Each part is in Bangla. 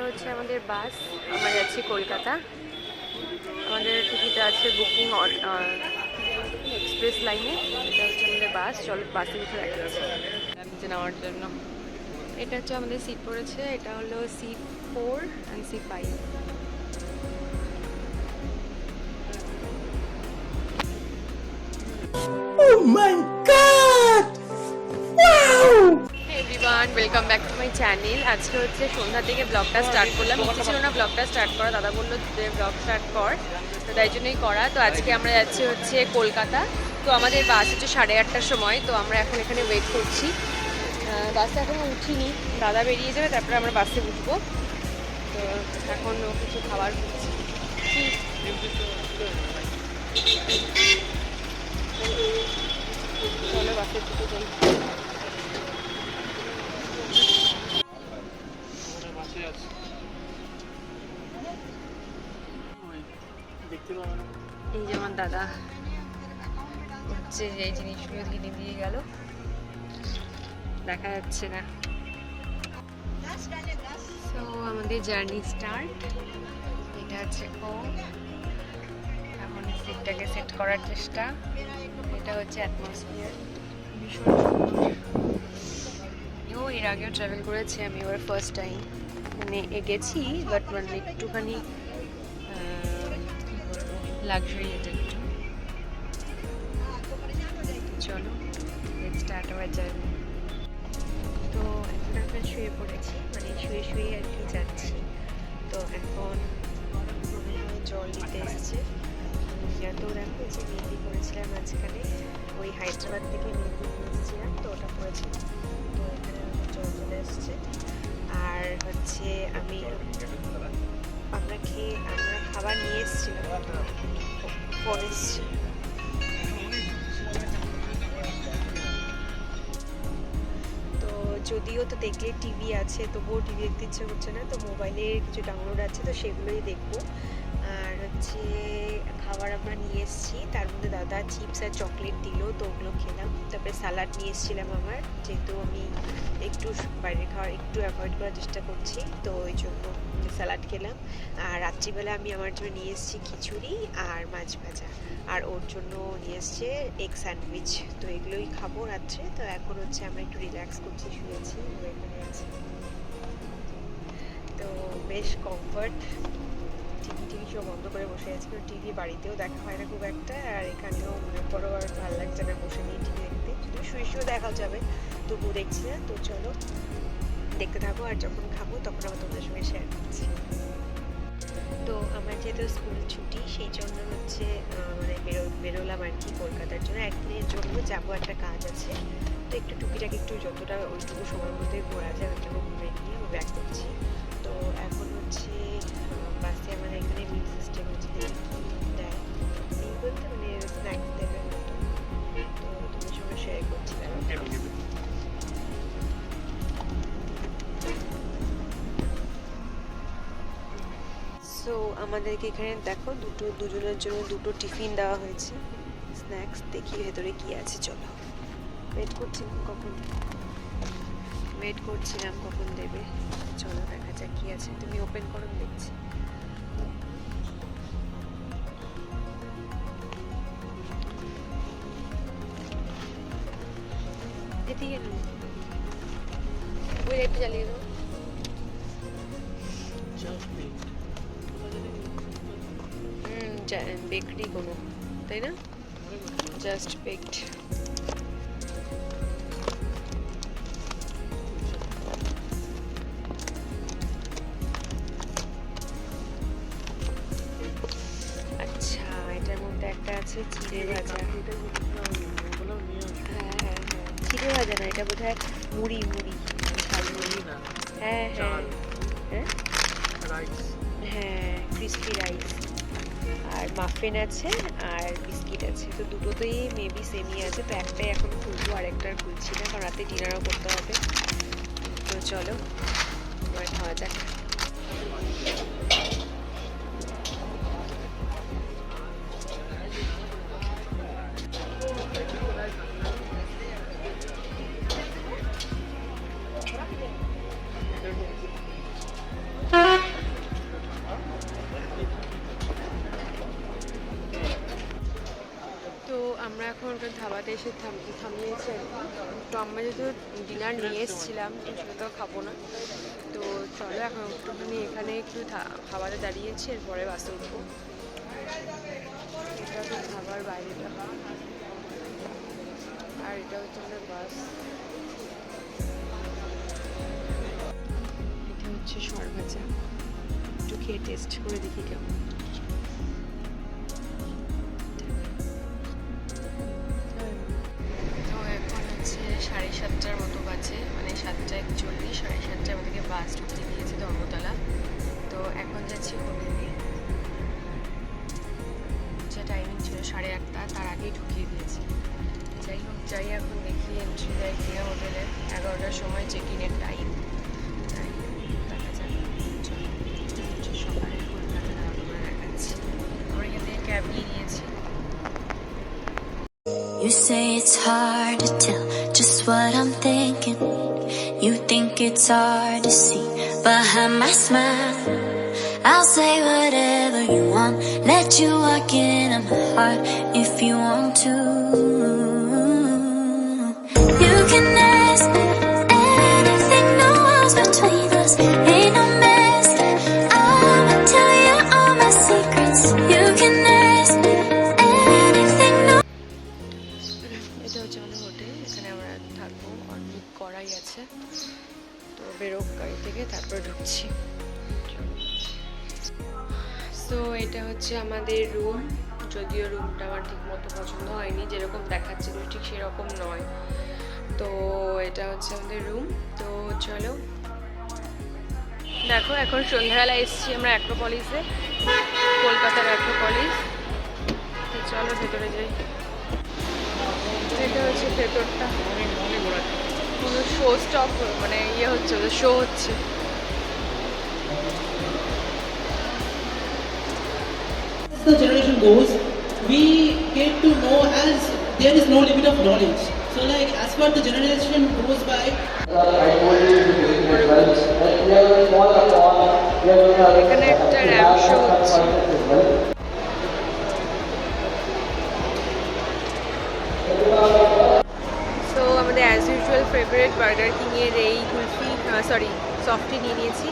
হচ্ছে আমাদের বাস, আমরা যাচ্ছি কলকাতা। আমাদের টিকিট আছে বুকিং এক্সপ্রেস লাইনে। এটা হচ্ছে আমাদের বাস, চলো বাসে উঠে দেখা যাচ্ছে নিচে নেওয়ার জন্য। এটা হচ্ছে আমাদের সিট পড়েছে, এটা হলো C4 and C5। Oh my god! Wow! Everyone, welcome back to my channel. আজকে হচ্ছে সন্ধ্যা থেকে ব্লগটা স্টার্ট করলাম। ইচ্ছে ছিল না ব্লগটা স্টার্ট করা, দাদা বললো যে ব্লগ স্টার্ট কর, তো তাই জন্যই করা। তো আজকে আমরা যাচ্ছি হচ্ছে কলকাতা। তো আমাদের বাস হচ্ছে 8:30টার সময়। তো আমরা এখন এখানে ওয়েট করছি। বাসে এখনও উঠিনি, দাদা বেরিয়ে যাবে, তারপরে আমরা বাসে উঠবো। তো এখন কিছু খাবার খুঁজছি। চলো বাসে উঠতে যাই। এই যে আমার দাদা হচ্ছে এই জিনিসগুলো কিনে দিয়ে গেল, দেখা যাচ্ছে না। সো আমাদের জার্নি স্টার্ট। এটা হচ্ছে ও, এখন সিটটাকে সেট করার চেষ্টা। এটা হচ্ছে অ্যাটমসফিয়ার, ভীষণ সুন্দর। ও এর আগেও ট্রাভেল করেছে, আমি ওর ফার্স্ট টাইম মানে গেছি, বাট মানে একটুখানি লাক্সারিয়েটেড। চলো লেটস স্টার্ট আওয়ার জার্নি। তো এখন আমরা শুয়ে পড়েছি, মানে শুয়ে শুয়ে আর কি যাচ্ছি। তো এখন মনে হয় জল নিতে এসছে। তো দেখো যে মেহেন্দি করেছিলাম মাঝখানে, ওই হায়দ্রাবাদ থেকে মেহেন্দি নিয়ে এসেছিলাম, তো ওটা করেছিলাম। তো এখানে জল চলে এসছে। আর হচ্ছে আমরা খাবার নিয়ে এসেছিলাম, ফোন এসছে। তো যদিও তো দেখলে টিভি আছে, তবুও টিভি দেখতে ইচ্ছে করছে না, তো মোবাইলে কিছু ডাউনলোড আছে, তো সেগুলোই দেখবো। আর হচ্ছে খাবার আমরা নিয়ে এসেছি, তার মধ্যে দাদা চিপস আর চকলেট দিল, তো ওগুলো খেলাম। তারপরে স্যালাড নিয়ে এসেছিলাম আমার, যেহেতু আমি একটু বাইরের খাবার একটু অ্যাভয়েড করার চেষ্টা করছি, তো ওই জন্য স্যালাড খেলাম। আর রাত্রিবেলা আমি আমার জন্য নিয়ে এসেছি খিচুড়ি আর মাছ ভাজা, আর ওর জন্য নিয়ে এসছে এগ স্যান্ডউইচ। তো এগুলোই খাবো রাত্রে। তো এখন হচ্ছে আমরা একটু রিল্যাক্স করছি, শুয়েছি, ও এখানে আছে। তো বেশ কমফর্ট। টিভি সব বন্ধ করে বসে আছি, কারণ টিভি বাড়িতেও দেখা হয় না খুব একটা, আর এখানেও মনে করো আর ভালো লাগছে না বসে নিয়ে টিভি দেখতে। যদিও শুয়ে শুয়ে দেখা যাবে, তবুও দেখছি না। তো চলো দেখতে থাকো, আর যখন খাবো তখন আবার তোমাদের সঙ্গে শেয়ার করছি। তো আমার যেহেতু স্কুল ছুটি, সেই জন্য হচ্ছে মানে বেরোলাম আর কি কলকাতার জন্য। একদিনের জন্য যাবো, একটা কাজ আছে। তো একটু টুকিটাকি একটু যতটা ওইটুকু সময়ের মধ্যে ঘোরা যায় ওইটুকু ঘুরে নিয়ে আমি ব্যাক করছি। তো এখন হচ্ছে বাসে আমাদের এখানে মিল সিস্টেম হচ্ছে, দেখি কী দেয়। মিল বলতে মানে স্ন্যাক্স দেবে মতো। তো তোমার সঙ্গে শেয়ার করছিলাম। সো আমাদেরকে এখানে দেখো দুজনের জন্য দুটো টিফিন দেওয়া হয়েছে, স্ন্যাক্স। দেখি ভেতরে কি আছে, চলো ওয়েট করছিলাম কখন দেবে। চলো দেখা যাক কি আছে। তুমি ওপেন করো, দেখছি। এদিকে ওই একটু জ্বালিয়ে দেবো। বেকারি কোনো, তাই না? Just baked. আচ্ছা, এটার মধ্যে একটা আছে চিড়ে ভাজা। হ্যাঁ হ্যাঁ হ্যাঁ, চিড়ে ভাজা না, এটা বোধ হয় মুড়ি। হ্যাঁ হ্যাঁ হ্যাঁ হ্যাঁ, ক্রিস্পি রাইস আর মাফিন আছে আর বিস্কিট আছে। তো দুটোতেই মেবি সেমই আছে। তো একটাই এখন খুলবো, আর একটা খুলছি না, কারণ রাতে ডিনারও করতে হবে। তো চলো এবার খাওয়া যাক। ওটা ধাবাতে এসে থামিয়েছে। তো আমরা যেহেতু ডিনার নিয়ে এসেছিলাম তো সেটা তো খাবো না, তো চলো এখন একটুখানি এখানে একটু খাবারে দাঁড়িয়েছি, এরপরে বাসে উঠবো। এটা তো খাবার বাইরেটা, আর এটা হচ্ছে আমাদের বাস। এটা হচ্ছে সরভাজা, একটু খেয়ে টেস্ট করে দেখি কেমন। তো এখন হচ্ছে 7:30টার মতো বাজে, মানে 7:41, 7:30টার মধ্যে বাস ঢুকতে গিয়েছে ধর্মতলা। তো এখন যাচ্ছি হোটেলে, যা টাইমিং ছিল 8:30, তার আগেই ঢুকিয়ে দিয়েছি। যাই হোক, যাই এখন দেখি এন্ট্রি দেয় কিনা হোটেলে। 11টার সময় চেক ইনের টাইম, তাই দেখা যাক। সকালে কলকাতা দাঁড়ানো করে দেখাচ্ছি। আমরা এখান থেকে ক্যাব নিয়ে নিয়েছি। You say it's hard to tell just what I'm thinking. You think it's hard to see behind my smile. I'll say whatever you want, let you walk into my heart if you want to. You can ask me anything, no walls between us, ain't no mess. I'ma tell you all my secrets. You can ask me anything, no. এটা হচ্ছে আমাদের হোটেল, এখানে আমরা থাকবো, আর বুক করাই আছে। তো বেরোক গাড়ি থেকে, তারপর ঢুকছি। তো এটা হচ্ছে আমাদের রুম, যদিও রুমটা আমার ঠিক মতো পছন্দ হয়নি, যেরকম দেখাচ্ছিল ঠিক সেরকম নয়। তো এটা হচ্ছে আমাদের রুম। তো চলো, দেখো এখন সন্ধ্যাবেলা এসেছি আমরা অ্যাক্রোপলিসে, কলকাতার অ্যাক্রোপলিস। তো চলো ভেতরে যাই। এটা হচ্ছে ভেতরটা, কোনো শো স্টপ মানে হচ্ছে, শো হচ্ছে। The generation goes, we get to know as there is no limit of knowledge. So like as far the generation goes by, এখানে একটা র্যাম্প শো হচ্ছে। তো আমাদের অ্যাজ ইউজুয়াল ফেভারিট বার্গার কিংয়ের এই কুলফি, সফটি নিয়ে নিয়েছি।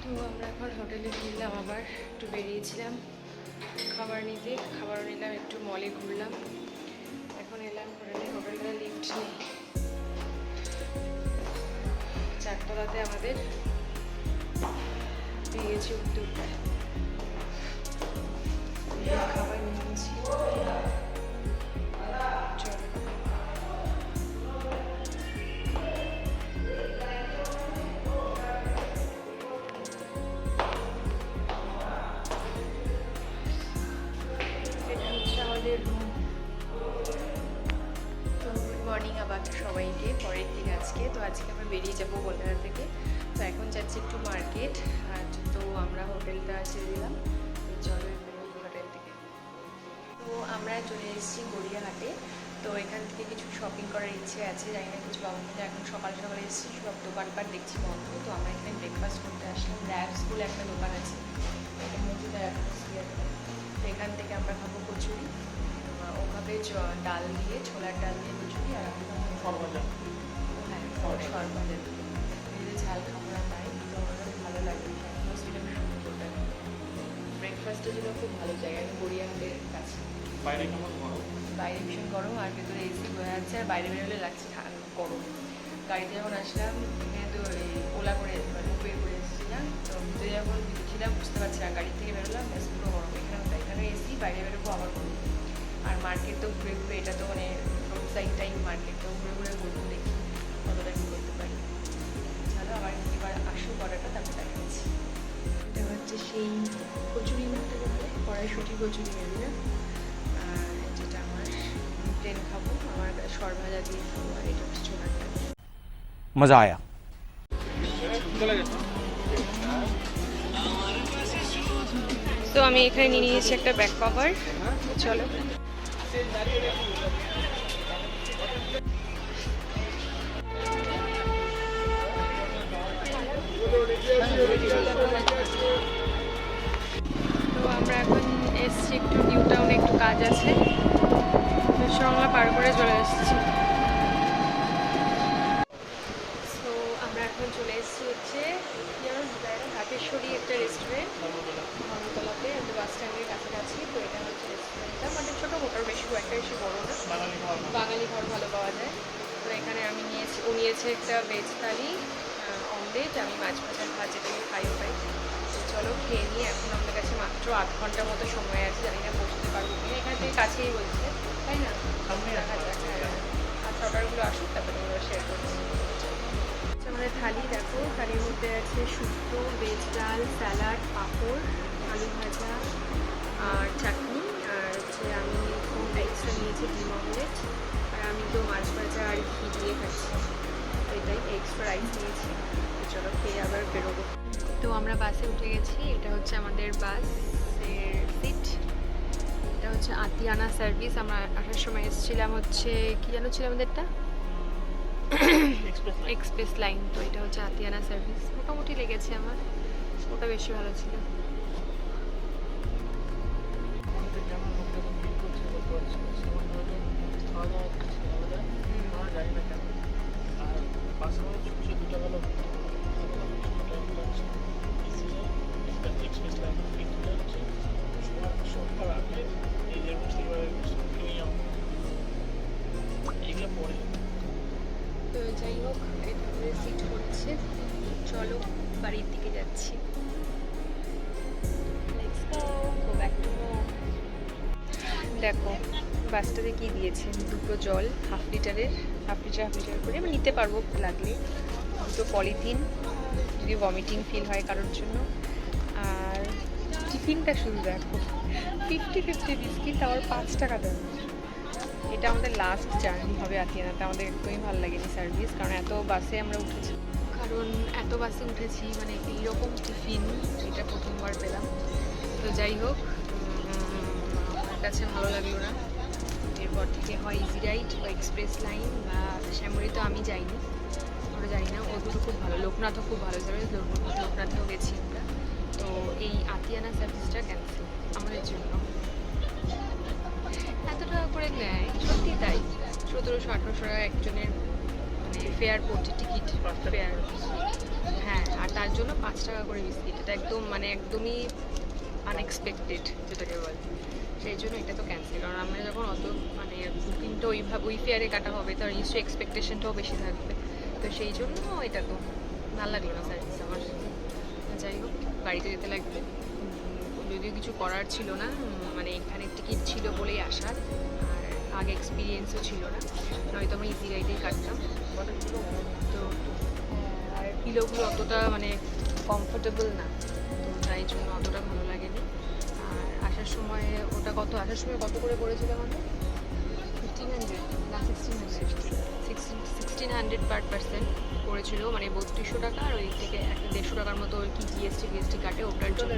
তো আমরা এখন হোটেলে ফিরলাম, আবার একটু বেরিয়েছিলাম খাবার নিতে, খাবার নিলাম, একটু মলে ঘুরলাম, এখন এলাম হোটেলে। হোটেলটা লিফট নেই, 4তলাতে আমাদের পেয়ে গেছি উঠতে উঠতে। খাবার নিয়ে নিয়েছি, চলো। এটা হচ্ছে আমাদের রুম। তো গুড মর্নিং আবার সবাইকে, পরের দিন আজকে। তো আজকে আমরা বেরিয়ে যাবো কলকাতা থেকে। তো এখন যাচ্ছি একটু মার্কেট, আর তো আমরা হোটেলটা ছেড়ে দিলাম। চলো হোটেল থেকে। তো আমরা চলে এসেছি গড়িয়াহাটে। তো এখান থেকে কিছু শপিং করার ইচ্ছে আছে, জানি না কিছু পাবো কিনা। এখন সকাল সকালে এসেছি, সব দোকানপাট দেখছি বন্ধ। তো আমরা এখানে ব্রেকফাস্ট করতে আসলাম। র্যাপস বলে একটা দোকান আছে, এটা মধ্যে তো এখান থেকে আমরা খাবো কচুরি। ওভাবে ডাল দিয়ে, ছোলার ডাল দিয়ে কচুরি, আর সরভাজা। হ্যাঁ, সরভাজা ঝাল খাবো না, তাই তো আমাদের ভালো লাগে। ব্রেকফাস্টের জন্য খুব ভালো জায়গা, গড়িয়াহাটের কাছে। বাইরে কেমন গরম? বাইরে ভীষণ গরম, আর ভেতরে এসি হয়ে আছে, আর বাইরে বেরোলে লাগছে গরম। গাড়িতে যখন আসলাম, এখানে তো ওলা করে উবের করে এসেছিলাম। তো ভিতরে যখন ছিলাম বুঝতে পারছি না, গাড়ি থেকে বেরোলাম বেশ পুরো গরম। এখানে এসি, বাইরে বেরোবো আবার গরম। আর মার্কেট তো ঘুরে ঘুরে, এটা তো মানে রোড সাইড টাইম মার্কেট, তো ঘুরে ঘুরে ঘুরবো, দেখি কতটা কী করতে পারি। চলো আবার এবার আসো করাটা, তারপর দেখাচ্ছি। এটা হচ্ছে সেই কচুরি মাছটাকে বলে কড়াইশুঁটি কচুরি মেবি না, আর যেটা আমার প্লেন খাবো, আমার সরভাজা দিয়ে খাবো, আর এটা হচ্ছে ছোলার ডাল। मज़ा आया। তো আমি এখানে নিয়ে নিয়েছি একটা ব্যাক কভার। চলো তো আমরা এখন এসছি একটু নিউ টাউনে, একটু কাজ আছে, সংলা পার করে চলে এসেছি। সো আমরা এখন চলে এসেছি হচ্ছে হাতেশ্বরী একটা রেস্টুরেন্ট ধর্মতলাতে, আমাদের বাস স্ট্যান্ডের কাছাকাছি। তো এটা হচ্ছে রেস্টুরেন্টটা, মানে ছোটো মোটার বেশি একটা বেশি বড়ো না, বাঙালি ঘর ভালো পাওয়া যায়। তো এখানে আমি নিয়েছি, ও নিয়েছে একটা ভেজ থালি, অমলেট, আমি মাছ ভাজার ভাত যেটা আমি খাইও পাই। তো চলো খেয়ে নিয়ে, এখন আমাদের কাছে মাত্র 8 ঘন্টার মতো সময় আছে, জানি না পৌঁছতে পারবো কিনা। এখান থেকে কাছেই বলছে, তাই না? আর অর্ডারগুলো আসুক, তারপরে আমরা শেয়ার করছি। আমাদের থালি দেখো, থালির মধ্যে আছে শুক্তো, ভেজ ডাল, স্যালাড, পাঁপড়, আলু ভাজা আর চাটনি, আর হচ্ছে আমি এক্সট্রা নিয়েছি ডিম অমলেট, আর আমি তো মাছ ভাজা আর ঘি দিয়ে খাচ্ছি, এটাই এক্সট্রা রাইস নিয়েছি। তো চলো খেয়ে আবার বেরোবো। তো আমরা বাসে উঠে গেছি, এটা হচ্ছে আমাদের বাসের সিট, এটা হচ্ছে আতিয়ানা সার্ভিস। আমরা আসার সময় এসেছিলাম হচ্ছে কি যেন ছিল আমাদেরটা, এক্সপ্রেস লাইন। তো এটা হচ্ছে আতিয়ানা সার্ভিস, মোটামুটি লেগেছে আমার, ওটা বেশি ভালো ছিল। তো যাই হোক, এটা সিট হচ্ছে, চলো বাড়ির দিকে যাচ্ছি। দেখো বাসটাতে কি দিয়েছে, দুটো জল হাফ লিটার করে আমি নিতে পারবো লাগলে, দুটো পলিথিন যদি ভমিটিং ফিল হয় কারোর জন্য, আর টিফিনটা শুধু দেখো 50-50 বিস্কিট, তাও 5 টাকা দেয়। এটা আমাদের লাস্ট জার্নি হবে আতিয়ানাতে, আমাদের একদমই ভালো লাগেনি সার্ভিস, কারণ এত বাসে উঠেছি, মানে এইরকম টিফিন এটা প্রথমবার পেলাম। তো যাই হোক, আমার কাছে ভালো লাগলো না। এরপর থেকে হয় ইজি রাইড বা এক্সপ্রেস লাইন বা শ্যামলী, তো আমি যাইনি, ওরা জানি না। ও দুটো খুব ভালো, লোকনাথও খুব ভালো সার্ভিস, লোকনাথেও গেছি আমরা। তো এই আতিয়ানা সার্ভিসটা ক্যান্সেল আমাদের জন্য। এত টাকা করে নেয়, সত্যি তাই, 1700-1800 টাকা একজনের মানে ফেয়ার পড়ছে, টিকিট ফেয়ার। হ্যাঁ, আর তার জন্য 5 টাকা করে বিস্কিট, এটা একদম মানে একদমই আনএক্সপেক্টেড যেটাকে বলে। সেই জন্য এটা তো ক্যান্সেল, কারণ আমরা যখন অত মানে বুকিংটা ওই ফেয়ারে কাটা হবে, তার নিশ্চয়ই এক্সপেকটেশনটাও বেশি থাকবে। তো সেই জন্য এটা তো ভালো লাগলো না সার্ভিস আমার। যাই হোক, বাড়িতে যেতে লাগবে, যদিও কিছু করার ছিল না, মানে এখানে টিকিট ছিল বলেই আসার, আর আগে এক্সপিরিয়েন্সও ছিল না, নয়তো আমরা ইজি রাইডেই কাটতাম। তো আর পিলোগুলো অতটা মানে কমফোর্টেবল না, তো তাই জন্য অতটা ভালো লাগেনি। আর আসার সময় কত করে পড়েছিল আমাদের? 1500 না 1600 পার পার্সন পড়েছিল, মানে 3200 টাকা, আর ওই থেকে 150 টাকার মতো কি জিএসটি কাটে, ওটার জন্য।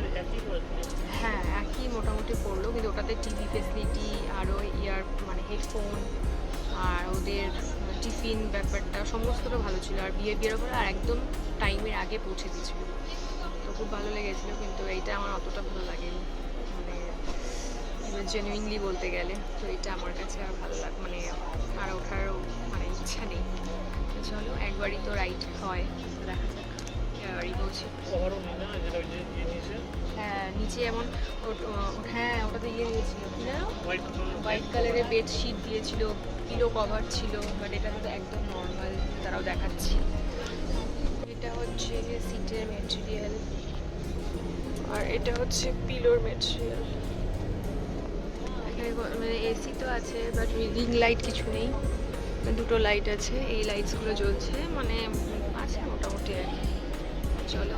হ্যাঁ, একই মোটামুটি পড়লো, কিন্তু ওটাতে টিভি ফেসিলিটি, আরও মানে হেডফোন, আর ওদের টিফিন ব্যাপারটা সমস্তটা ভালো ছিল, আর বিহেভিয়ারও ভালো, আর একদম টাইমের আগে পৌঁছে দিয়েছিল। তো খুব ভালো লেগেছিলো, কিন্তু এইটা আমার অতটা ভালো লাগেনি, মানে জেনুইনলি বলতে গেলে। তো এটা আমার কাছে আর ভালো মানে আর ওঠার মানে ইচ্ছা নেই। চলো, একবারই তো রাইড হয়, দেখা যাক একবারই বলছি। হ্যাঁ, নিচে এমন হ্যাঁ ওটাতে দিয়েছিল কি না, হোয়াইট কালারের বেডশিট দিয়েছিল, পিলো কভার ছিল, বাট এটা তো একদম নর্মাল তারাও দেখাচ্ছি। এটা হচ্ছে সিটের মেটেরিয়াল, আর এটা হচ্ছে পিলোর মেটেরিয়াল। এখানে মানে এসি তো আছে, বাট রিং লাইট কিছু নেই, দুটো লাইট আছে, এই লাইটসগুলো জ্বলছে, মানে আছে মোটামুটি আর কি। চলো।